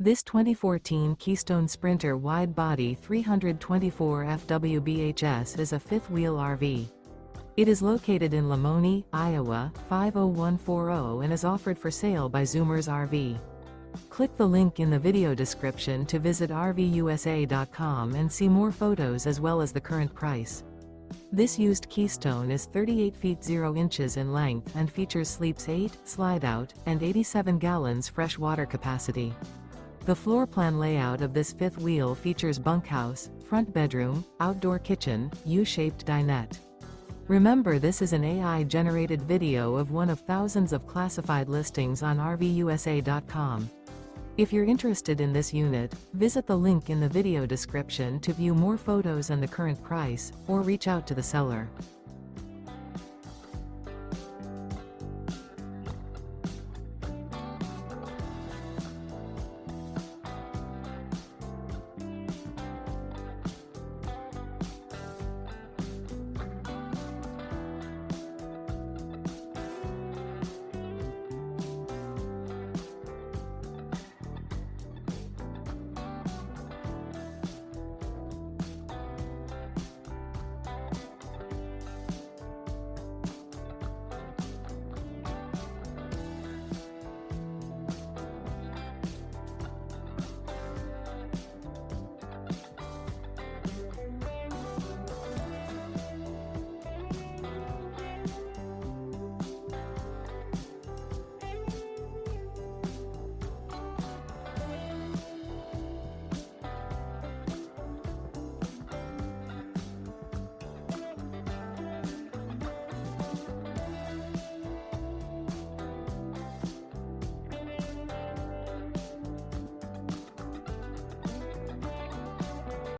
This 2014 Keystone Sprinter Wide Body 324 FWBHS is a fifth-wheel RV. It is located in Lamoni, Iowa, 50140 and is offered for sale by Zoomers RV. Click the link in the video description to visit RVUSA.com and see more photos as well as the current price. This used Keystone is 38 feet 0 inches in length and features sleeps 8, Slideout, and 87 gallons fresh water capacity. The floor plan layout of this fifth wheel features bunkhouse, front bedroom, outdoor kitchen, U-shaped dinette. Remember, this is an AI-generated video of one of thousands of classified listings on RVUSA.com. If you're interested in this unit, visit the link in the video description to view more photos and the current price, or reach out to the seller.